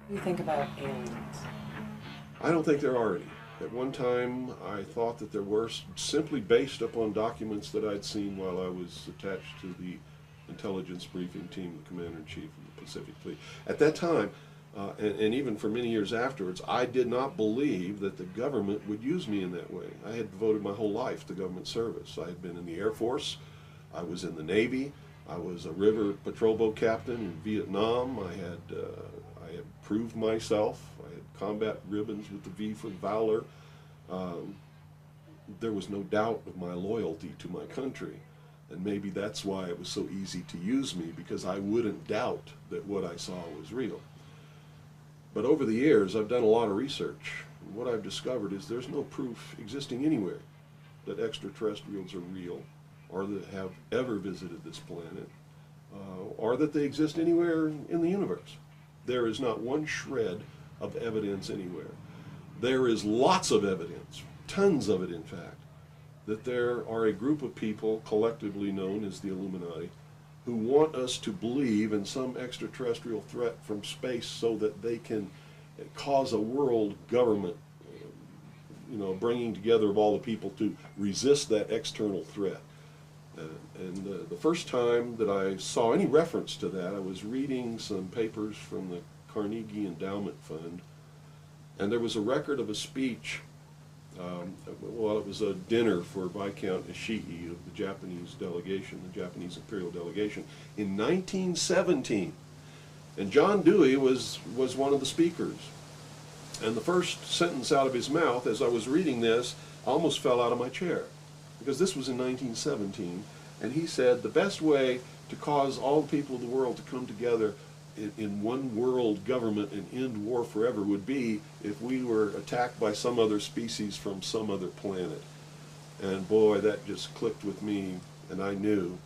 You think about aliens. I don't think there are any. At one time, I thought that there were, simply based upon documents that I'd seen while I was attached to the intelligence briefing team, the commander-in-chief of the Pacific Fleet. At that time, and even for many years afterwards, I did not believe that the government would use me in that way. I had devoted my whole life to government service. I had been in the Air Force, I was in the Navy, I was a river patrol boat captain in Vietnam. I had proved myself. I had combat ribbons with the V for Valor. Um, there was no doubt of my loyalty to my country. And maybe that's why it was so easy to use me, because I wouldn't doubt that what I saw was real. But over the years, I've done a lot of research. And what I've discovered is there's no proof existing anywhere that extraterrestrials are real, or that have ever visited this planet, or that they exist anywhere in the universe. There is not one shred of evidence anywhere. There is lots of evidence, tons of it in fact, that there are a group of people collectively known as the Illuminati who want us to believe in some extraterrestrial threat from space so that they can cause a world government, bringing together of all the people to resist that external threat. And the first time that I saw any reference to that, I was reading some papers from the Carnegie Endowment Fund, and there was a record of a speech. It was a dinner for Viscount Ishii of the Japanese delegation, the Japanese imperial delegation, in 1917. And John Dewey was one of the speakers. And the first sentence out of his mouth, as I was reading this, I almost fell out of my chair, because this was in 1917, and he said the best way to cause all the people of the world to come together in one world government and end war forever would be if we were attacked by some other species from some other planet. And boy, that just clicked with me, and I knew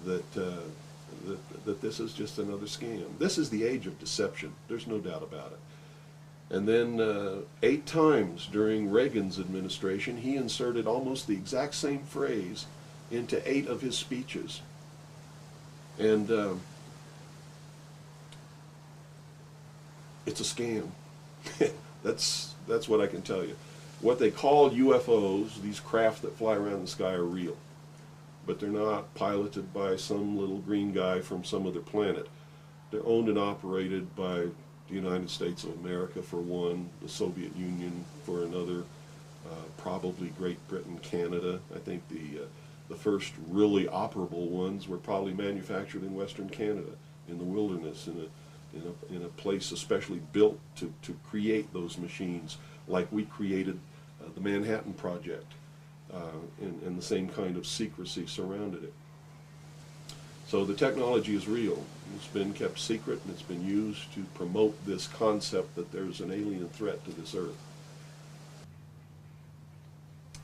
that, that this is just another scam. This is the age of deception. There's no doubt about it. And then 8 times during Reagan's administration, he inserted almost the exact same phrase into 8 of his speeches. And it's a scam. That's what I can tell you. What they call UFOs, these craft that fly around the sky, are real. But they're not piloted by some little green guy from some other planet. They're owned and operated by the United States of America for one, the Soviet Union for another, probably Great Britain, Canada. I think the first really operable ones were probably manufactured in Western Canada, in the wilderness, in a place especially built to create those machines, like we created the Manhattan Project, and the same kind of secrecy surrounded it. So the technology is real. It's been kept secret, and it's been used to promote this concept that there's an alien threat to this earth.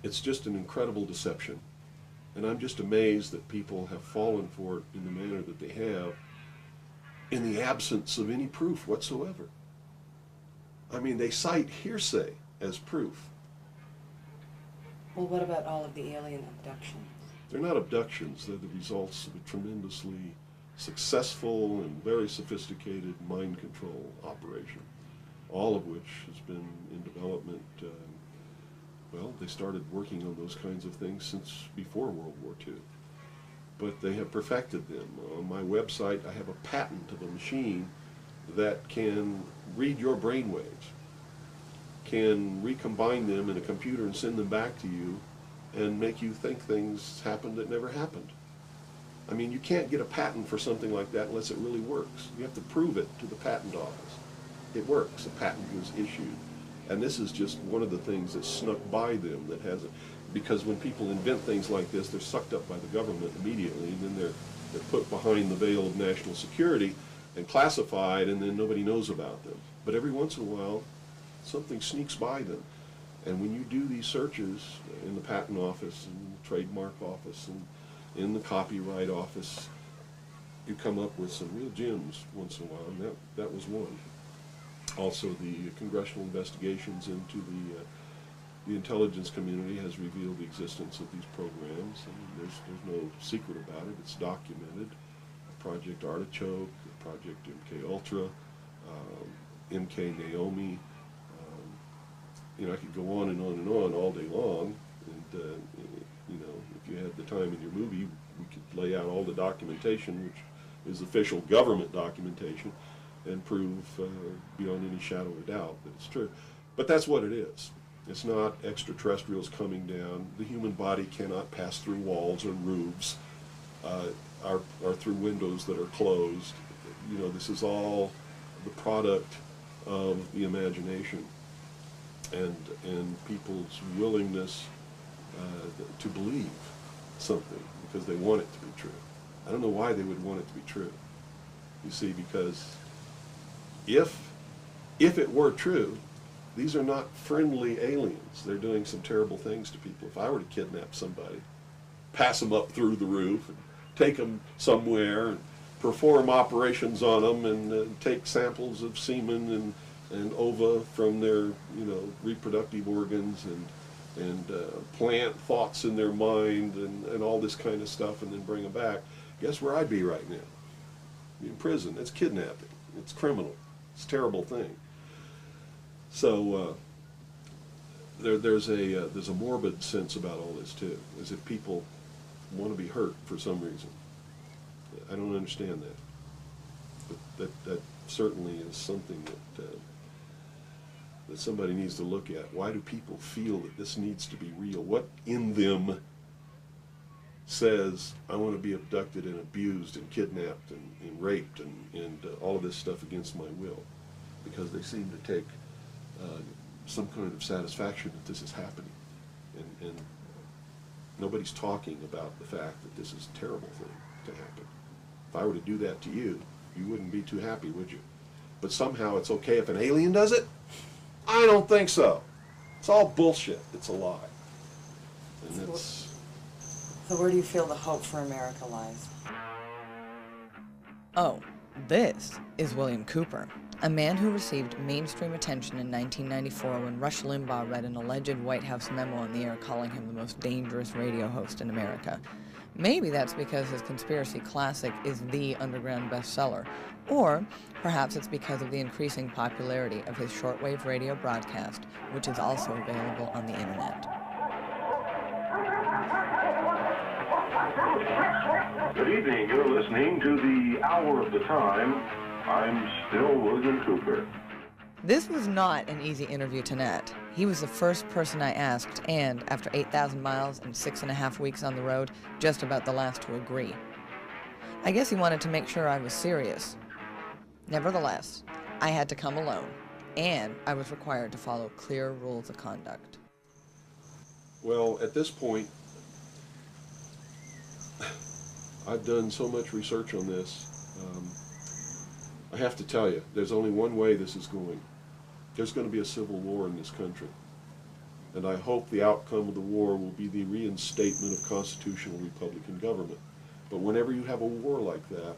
It's just an incredible deception. And I'm just amazed that people have fallen for it in the manner that they have, in the absence of any proof whatsoever. I mean, they cite hearsay as proof. Well, what about all of the alien abductions? They're not abductions, they're the results of a tremendously successful and very sophisticated mind control operation, all of which has been in development. They started working on those kinds of things since before World War II. But they have perfected them. On my website, I have a patent of a machine that can read your brain waves, can recombine them in a computer and send them back to you, and make you think things happened that never happened. I mean, you can't get a patent for something like that unless it really works. You have to prove it to the patent office. It works. A patent was issued. And this is just one of the things that snuck by them that hasn't, because when people invent things like this, they're sucked up by the government immediately, and then they're put behind the veil of national security and classified, and then nobody knows about them. But every once in a while, something sneaks by them. And when you do these searches in the patent office, and the trademark office, and in the copyright office, you come up with some real gems once in a while, and that was one. Also, the congressional investigations into the intelligence community has revealed the existence of these programs, and there's no secret about it. It's documented. Project Artichoke, Project MK Ultra, MK-Naomi. You know, I could go on and on and on all day long, and you know, if you had the time in your movie, we could lay out all the documentation, which is official government documentation, and prove beyond any shadow of a doubt that it's true. But that's what it is. It's not extraterrestrials coming down. The human body cannot pass through walls or roofs, or through windows that are closed. You know, this is all the product of the imagination and people's willingness to believe something because they want it to be true. I don't know why they would want it to be true. You see, because if it were true, these are not friendly aliens. They're doing some terrible things to people. If I were to kidnap somebody, pass them up through the roof, and take them somewhere, and perform operations on them, and take samples of semen and ova from their, you know, reproductive organs, and plant thoughts in their mind, and all this kind of stuff, and then bring them back, guess where I'd be right now? In prison. It's kidnapping. It's criminal. It's a terrible thing. So there's a morbid sense about all this too, as if people want to be hurt for some reason. I don't understand that, but that certainly is something that somebody needs to look at. Why do people feel that this needs to be real? What in them says, I want to be abducted and abused and kidnapped and raped and all of this stuff against my will? Because they seem to take some kind of satisfaction that this is happening. And nobody's talking about the fact that this is a terrible thing to happen. If I were to do that to you, you wouldn't be too happy, would you? But somehow it's okay if an alien does it? I don't think so. It's all bullshit. It's a lie. And it's... So where do you feel the hope for America lies? Oh, this is William Cooper, a man who received mainstream attention in 1994 when Rush Limbaugh read an alleged White House memo on the air calling him the most dangerous radio host in America. Maybe that's because his conspiracy classic is the underground bestseller, or perhaps it's because of the increasing popularity of his shortwave radio broadcast, which is also available on the internet. Good evening. You're listening to the Hour of the Time. I'm still William Cooper. This was not an easy interview to net. He was the first person I asked, and after 8,000 miles and 6.5 weeks on the road, just about the last to agree. I guess he wanted to make sure I was serious. Nevertheless, I had to come alone, and I was required to follow clear rules of conduct. Well, at this point, I've done so much research on this. I have to tell you, there's only one way this is going. There's going to be a civil war in this country. And I hope the outcome of the war will be the reinstatement of constitutional Republican government. But whenever you have a war like that,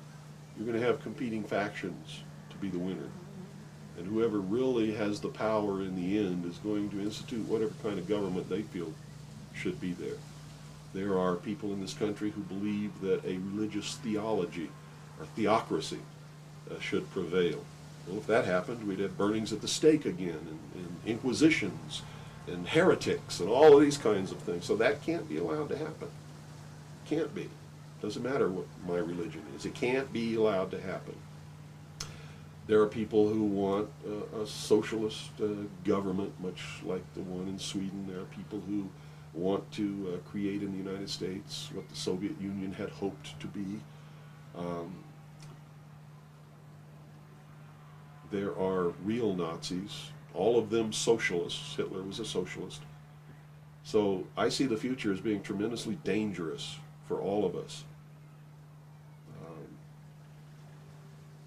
you're going to have competing factions to be the winner. And whoever really has the power in the end is going to institute whatever kind of government they feel should be there. There are people in this country who believe that a religious theology or theocracy should prevail. Well, if that happened, we'd have burnings at the stake again, and inquisitions, and heretics, and all of these kinds of things. So that can't be allowed to happen. Can't be. Doesn't matter what my religion is. It can't be allowed to happen. There are people who want a socialist government, much like the one in Sweden. There are people who want to create in the United States what the Soviet Union had hoped to be. There are real Nazis, all of them socialists. Hitler was a socialist. So I see the future as being tremendously dangerous for all of us.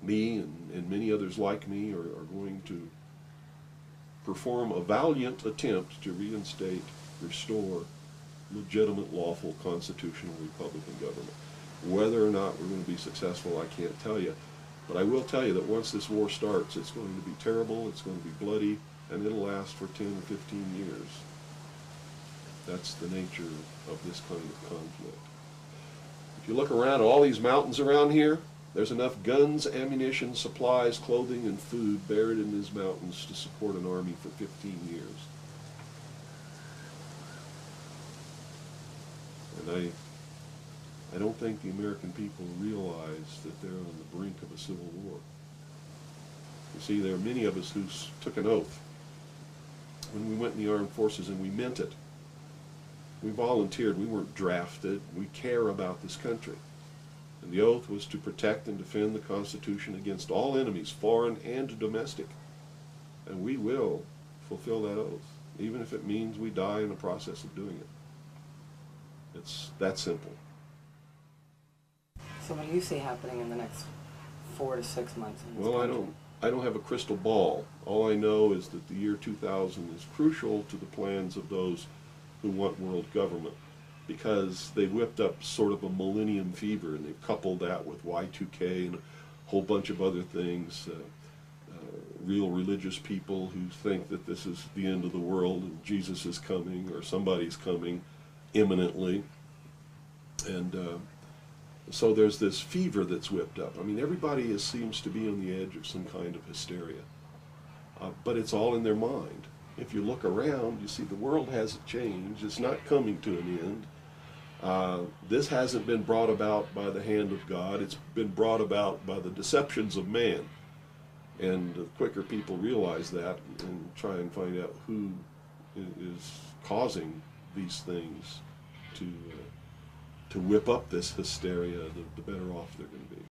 Me and many others like me are going to perform a valiant attempt to reinstate, restore legitimate, lawful, constitutional Republican government. Whether or not we're going to be successful, I can't tell you. But I will tell you that once this war starts, it's going to be terrible, it's going to be bloody, and it'll last for 10 or 15 years. That's the nature of this kind of conflict. If you look around at all these mountains around here, There's enough guns, ammunition, supplies, clothing, and food buried in these mountains to support an army for 15 years. And I don't think the American people realize that they're on the brink of a civil war. You see, there are many of us who took an oath when we went in the armed forces, and we meant it. We volunteered. We weren't drafted. We care about this country. And the oath was to protect and defend the Constitution against all enemies, foreign and domestic. And we will fulfill that oath, even if it means we die in the process of doing it. It's that simple. So what do you see happening in the next 4 to 6 months in this Well, country? I don't have a crystal ball. All I know is that the year 2000 is crucial to the plans of those who want world government, because they whipped up sort of a millennium fever, and they've coupled that with Y2K and a whole bunch of other things. Real religious people who think that this is the end of the world and Jesus is coming, or somebody's coming imminently. And so there's this fever that's whipped up. I mean, everybody seems to be on the edge of some kind of hysteria. But it's all in their mind. If you look around, you see the world hasn't changed. It's not coming to an end. This hasn't been brought about by the hand of God. It's been brought about by the deceptions of man. And the quicker people realize that and try and find out who is causing these things to whip up this hysteria, the better off they're going to be.